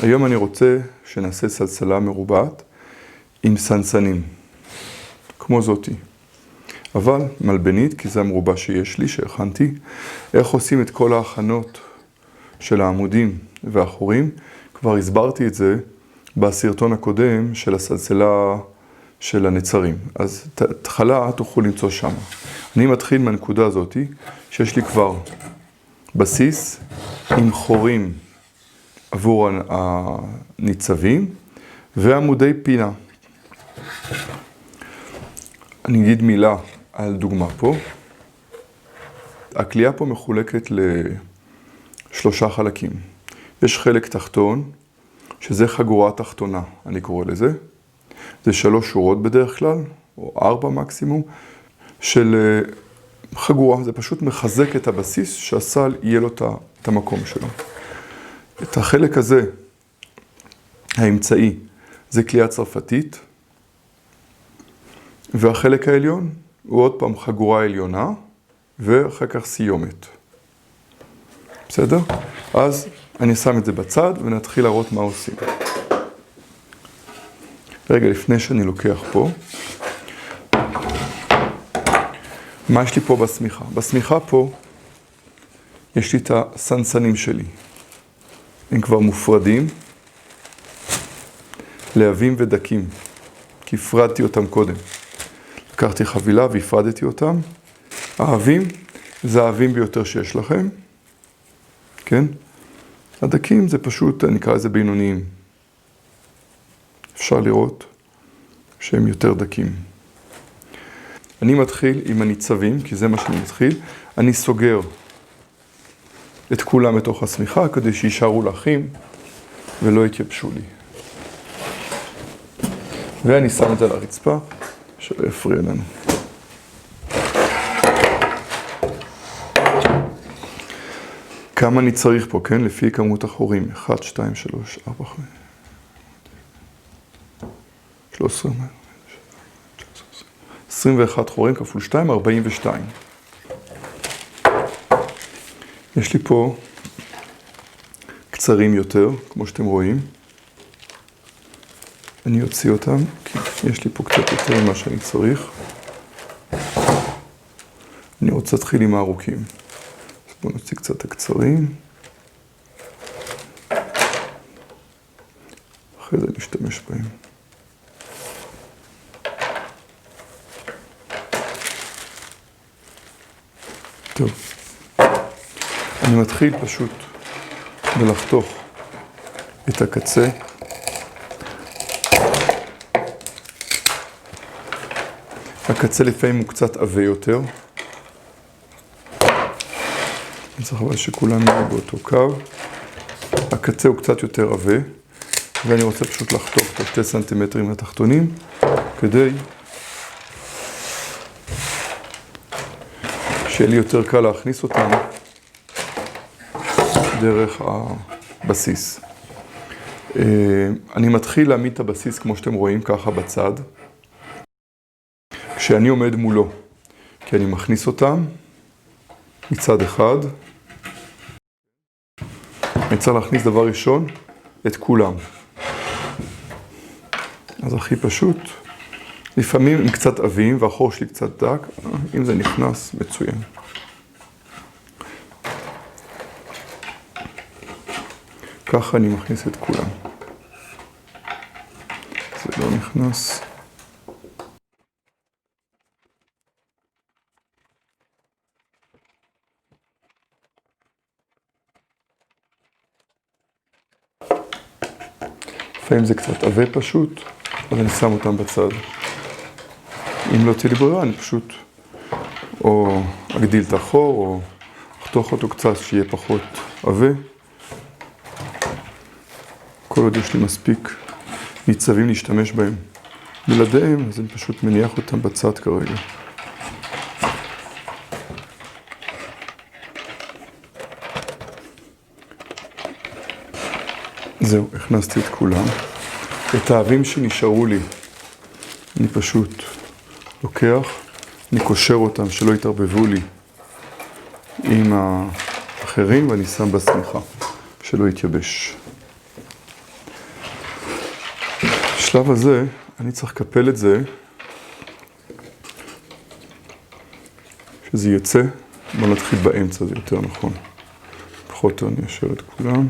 היום אני רוצה שנעשה סלסלה מרובעת עם סנסנים, כמו זאתי. אבל מלבנית, כי זה המרובע שיש לי, שהכנתי. איך עושים את כל ההכנות של העמודים והחורים? כבר הסברתי את זה בסרטון הקודם של הסלסלה של הנצרים. אז התחלה תוכלו למצוא שם. אני מתחיל מהנקודה הזאת, שיש לי כבר בסיס עם חורים עבור הניצבים ועמודי פינה. אני אגיד מילה על דוגמה פה. הכלייה פה מחולקת לשלושה חלקים. יש חלק תחתון, שזה חגורה תחתונה, אני קורא לזה. זה 3 שורות בדרך כלל, או 4 מקסימום, של חגורה. זה פשוט מחזק את הבסיס, שהסל יהיה לו את המקום שלו. את החלק הזה, האמצעי, זה כלייה צרפתית. והחלק העליון הוא עוד פעם חגורה עליונה, ואחר כך סיומת. בסדר? אז אני שם את זה בצד ונתחיל להראות מה עושים. רגע, לפני שאני לוקח פה, מה יש לי פה בסמיכה? בסמיכה פה יש לי את הסנסנים שלי. הם כבר מופרדים לעבים ודקים, כי הפרדתי אותם קודם. לקחתי חבילה והפרדתי אותם. העבים זה העבים ביותר שיש לכם. כן? הדקים זה פשוט, נקרא לזה בינוניים. אפשר לראות שהם יותר דקים. אני מתחיל עם הניצבים, כי זה מה שאני מתחיל. אני סוגר את כולם בתוך הסמיכה, כדי שישארו לחים ולא יתייבשו לי. ואני שם את זה על הרצפה, שלא יפריע לנו. כמה אני צריך פה, כן? לפי כמות החורים. 1, 2, 3, 4, 5, 13, 21 חורים כפול 2, 42. יש לי פה קצרים יותר, כמו שאתם רואים. אני אוציא אותם, כי יש לי פה קצת יותר ממה שאני צריך. אני רוצה להתחיל עם הארוכים. אז בואו נוציא קצת את הקצרים. אחרי זה נשתמש בהם. טוב. אני מתחיל פשוט בלחתוך את הקצה. הקצה לפעמים הוא קצת עבה יותר. אני צריך אבל שכולם יהיו באותו קו. הקצה הוא קצת יותר עבה, ואני רוצה פשוט לחתוך את 2 סנטימטרים התחתונים, כדי שיהיה לי יותר קל להכניס אותם דרך הבסיס. אני מתחיל להעמיד את הבסיס כמו שאתם רואים ככה בצד, כשאני עומד מולו, כי אני מכניס אותם מצד אחד. אני צריך להכניס דבר ראשון את כולם. אז הכי פשוט, לפעמים הם קצת עבים והחור שלי קצת דק, אם זה נכנס, מצוין. ככה אני מכניס את כולם. זה לא נכנס. לפעמים זה קצת עבה פשוט, אז אני שם אותם בצד. אם לא תהיה לי ברירה, אני פשוט או אגדיל את החור, או אחתוך אותו קצת שיהיה פחות עבה. כל עוד יש לי מספיק ניצבים להשתמש בהם. בלעדיהם, אז אני פשוט מניח אותם בצד כרגע. זהו, הכנסתי את כולם. את העבים שנשארו לי, אני פשוט לוקח, אני קושר אותם שלא יתערבבו לי עם האחרים, ואני שם בסמיכה, שלא יתייבש. בשלב הזה אני צריך לקפל את זה, שזה יצא, בוא נתחיל באמצע, זה יותר נכון. פחות או אני אשאר את כולם.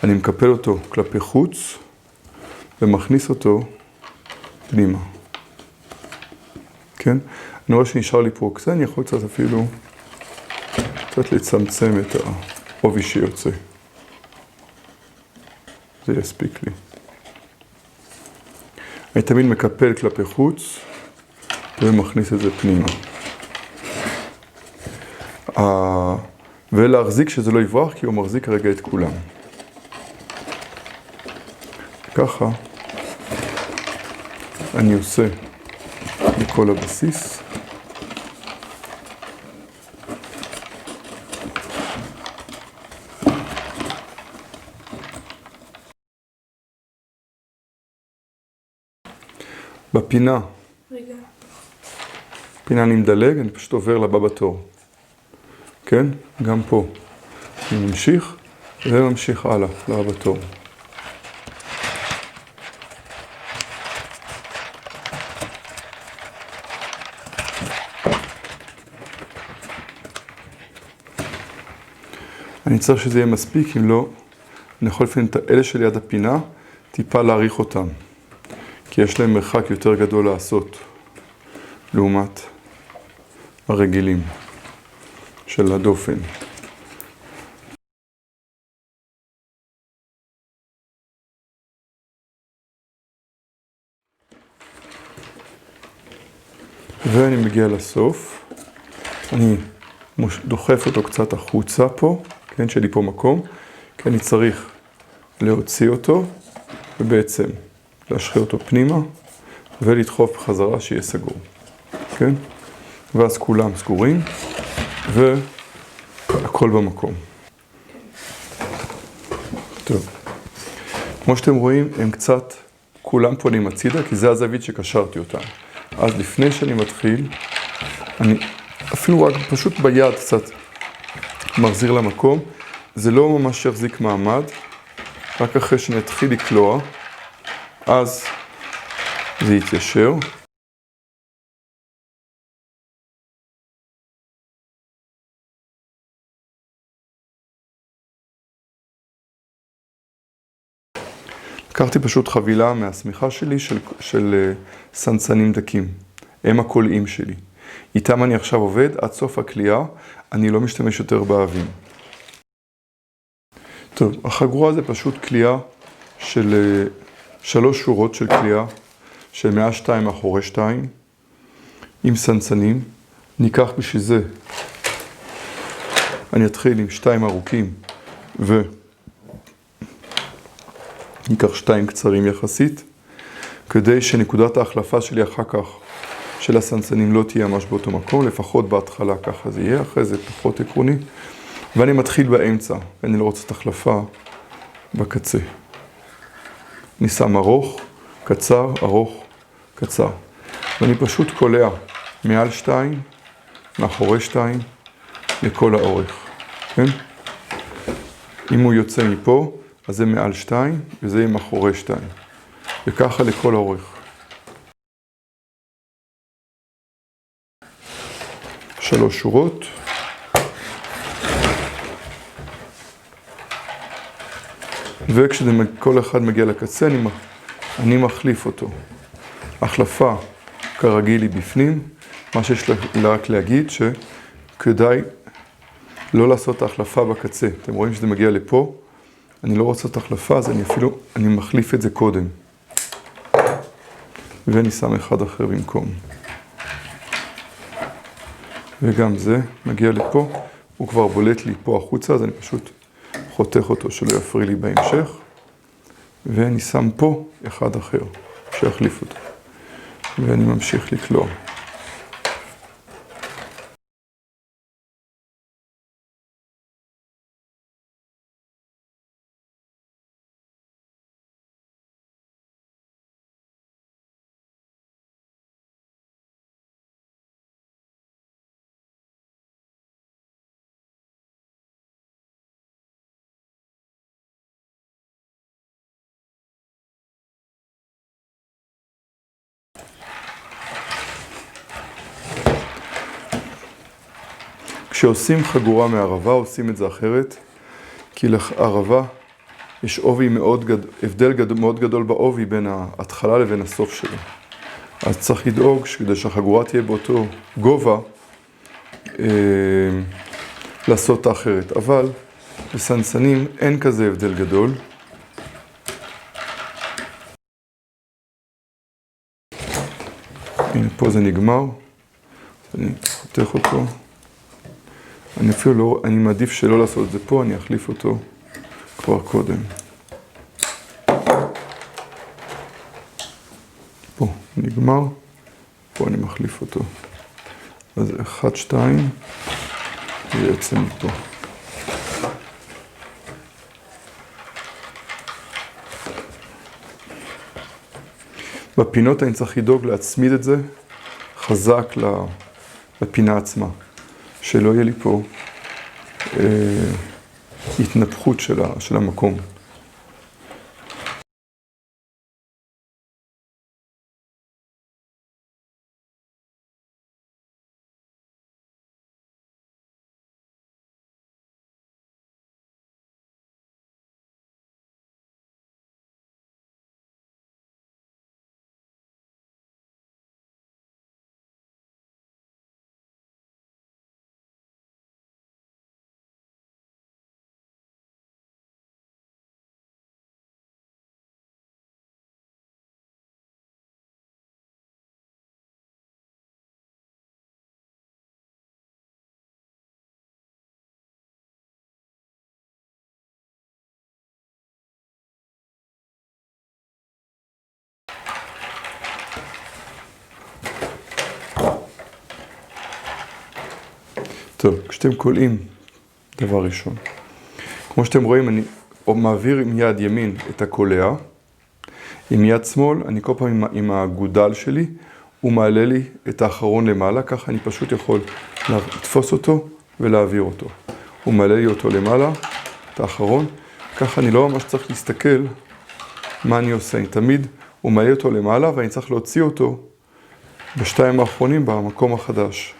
אני מקפל אותו כלפי חוץ, ומכניס אותו פנימה. כן? אני רואה שנשאר לי פה קצת, אני יכול קצת אפילו קצת לצמצם את העובי שיוצא. זה יספיק לי. אני תמיד מקפל כלפי חוץ, ומכניס את זה פנימה. ולהחזיק שזה לא יברח, כי הוא מחזיק רגע את כולם. ככה אני עושה לכל הבסיס. בפינה, פינה אני מדלג, אני פשוט עובר לבא בתור. כן? גם פה. אני ממשיך וממשיך הלאה, לבא בתור. אני צריך שזה יהיה מספיק, אם לא, אני יכול לפעמים את האלה שליד הפינה, טיפה להאריך אותם. כי יש להם מרחק יותר גדול לעשות, לעומת הרגילים של הדופן. ואני מגיע לסוף, אני דוחף אותו קצת החוצה פה, כן, שלי פה מקום, כי אני צריך להוציא אותו, ובעצם להשחיל אותו פנימה, ולדחוף בחזרה שיהיה סגור, כן? ואז כולם סגורים, והכל במקום. טוב. כמו שאתם רואים, הם קצת, כולם פונים הצידה, כי זה הזווית שקשרתי אותם. אז לפני שאני מתחיל, אני אפילו רק פשוט ביד קצת מחזיר למקום. זה לא ממש יחזיק מעמד, רק אחרי שאני אתחיל לקלוע, אז זה יתיישר. לקחתי פשוט חבילה מהסמיכה שלי של סנסנים דקים. הם הקולעים שלי. איתם אני עכשיו עובד עד סוף הקליעה, אני לא משתמש יותר באבים. טוב, החגורה זה פשוט קליעה של 3 שורות של קליעה, של 102 מאחורי 2, עם סנסנים. ניקח בשביל זה, אני אתחיל עם 2 ארוכים, ניקח 2 קצרים יחסית, כדי שנקודת ההחלפה שלי אחר כך, של הסנסנים לא תהיה ממש באותו מקום, לפחות בהתחלה ככה זה יהיה, אחרי זה פחות עקרוני. ואני מתחיל באמצע, ואני לא רוצה את החלפה בקצה. אני שם ארוך, קצר, ארוך, קצר. ואני פשוט קולע מעל 2, מאחורי 2, לכל האורך. כן? אם הוא יוצא מפה, אז זה מעל 2, וזה יהיה מאחורי 2. וככה לכל האורך. 3 שורות. וכשכל אחד מגיע לקצה, אני מחליף אותו. החלפה כרגיל היא בפנים. מה שיש רק להגיד שכדאי לא לעשות את ההחלפה בקצה. אתם רואים שזה מגיע לפה. אני לא רוצה את ההחלפה, אז אני מחליף את זה קודם. ואני שם אחד אחר במקום. וגם זה מגיע לפה. הוא כבר בולט לי פה החוצה, אז אני פשוט חותך אותו שלא יפריע לי בהמשך. ואני שם פה אחד אחר שיחליף אותו. ואני ממשיך לקלוע. כשעושים חגורה מערבה, עושים את זה אחרת, כי לערבה יש הבדל מאוד גדול בעובי בין ההתחלה לבין הסוף שלו. אז צריך לדאוג שכדי שהחגורה תהיה באותו גובה, לעשות אותה אחרת. אבל בסנסנים אין כזה הבדל גדול. הנה, פה זה נגמר. אני חותך אותו. אני אפילו לא, אני מעדיף שלא לעשות את זה פה, אני אחליף אותו כבר קודם. פה נגמר, פה אני מחליף אותו. אז 1, 2, זה יוצא מפה. בפינות אני צריך לדאוג להצמיד את זה חזק לפינה עצמה, שלא יהיה לי פה התנפחות של המקום. טוב, כשאתם קולעים, דבר ראשון. כמו שאתם רואים, אני מעביר עם יד ימין את הקולע, עם יד שמאל, אני כל פעם עם הגודל שלי, הוא מעלה לי את האחרון למעלה, ככה אני פשוט יכול לתפוס אותו ולהעביר אותו. הוא מעלה לי אותו למעלה, את האחרון, ככה אני לא ממש צריך להסתכל מה אני עושה. תמיד הוא מעלה אותו למעלה ואני צריך להוציא אותו בשתיים האחרונים במקום החדש.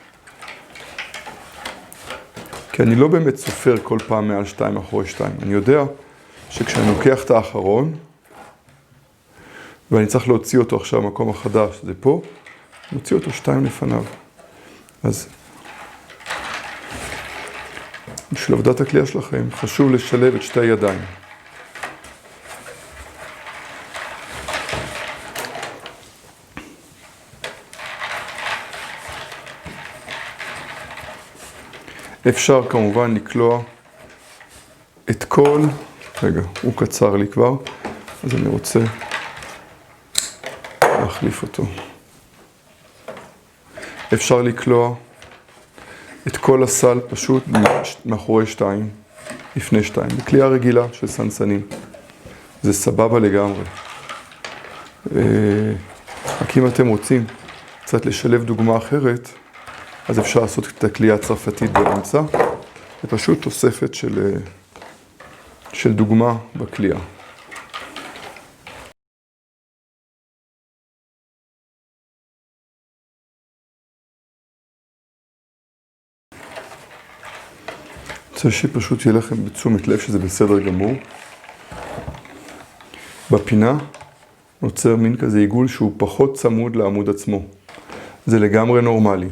כי אני לא באמת סופר כל פעם מעל 2 אחורי 2. אני יודע שכשאני לוקח את האחרון, ואני צריך להוציא אותו עכשיו במקום החדש, זה פה, נוציא אותו 2 לפניו. אז בשביל עבודת הקליעה שלכם, חשוב לשלב את שתי הידיים. אפשר כמובן לקלוע את כל, רגע, הוא קצר לי כבר, אז אני רוצה להחליף אותו. אפשר לקלוע את כל הסל פשוט מאחורי 2, לפני 2, בקליעה רגילה של סנסנים. זה סבבה לגמרי. רק אם אתם רוצים קצת לשלב דוגמה אחרת, אז אפשר לעשות את הקליעה הצרפתית באמצע. זה פשוט תוספת של דוגמה בקליעה. אני רוצה שפשוט יהיה לכם בתשומת לב שזה בסדר גמור. בפינה נוצר מין כזה עיגול שהוא פחות צמוד לעמוד עצמו. זה לגמרי נורמלי.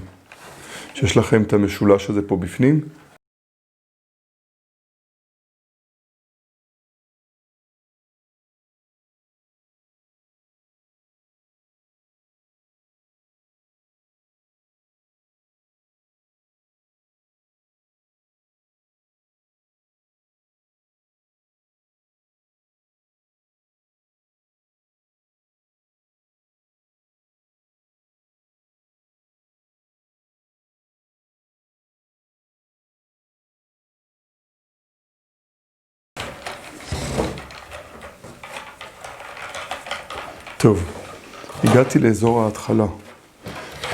שיש לכם את המשולש הזה פה בפנים. טוב, הגעתי לאזור ההתחלה.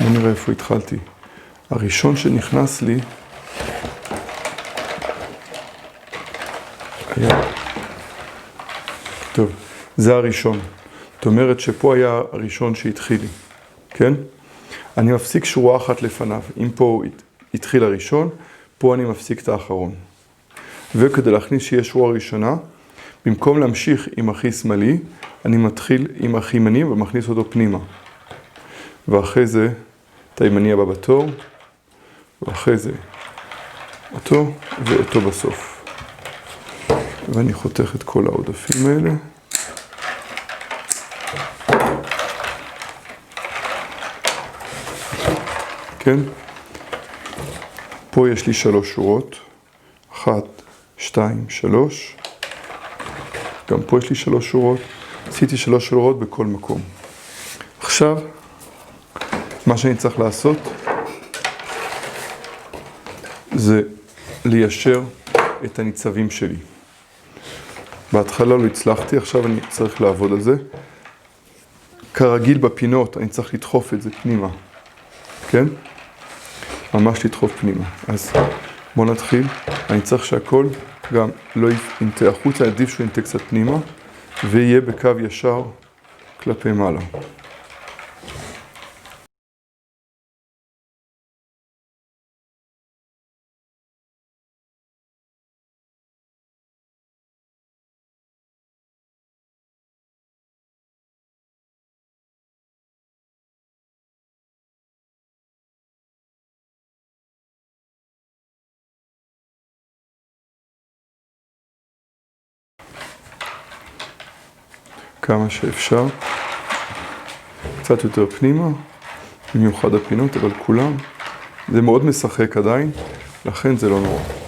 בואו נראה איפה התחלתי. הראשון שנכנס לי היה... טוב, זה הראשון. זאת אומרת שפה היה הראשון שהתחיל לי, כן? אני מפסיק שורה אחת לפניו. אם פה התחיל הראשון, פה אני מפסיק את האחרון. וכדי להכניס שיהיה שורה ראשונה, במקום להמשיך עם הכי שמאלי, אני מתחיל עם הכי ימני ומכניס אותו פנימה. ואחרי זה, את הימני הבא בתור, ואחרי זה, אותו ואותו בסוף. ואני חותך את כל העודפים האלה. כן? פה יש לי 3 שורות. 1, 2, 3. גם פה יש לי 3 שורות. עשיתי 3 שורות בכל מקום. עכשיו, מה שאני צריך לעשות זה ליישר את הניצבים שלי. בהתחלה לא הצלחתי, עכשיו אני צריך לעבוד על זה. כרגיל בפינות אני צריך לדחוף את זה פנימה. כן? ממש לדחוף פנימה. אז בואו נתחיל. אני צריך שהכל גם לא ינטה החוצה, עדיף שהוא ינטה קצת פנימה, ויהיה בקו ישר כלפי מעלה. כמה שאפשר, קצת יותר פנימה, במיוחד הפינות, אבל כולם, זה מאוד משחק עדיין, לכן זה לא נורא.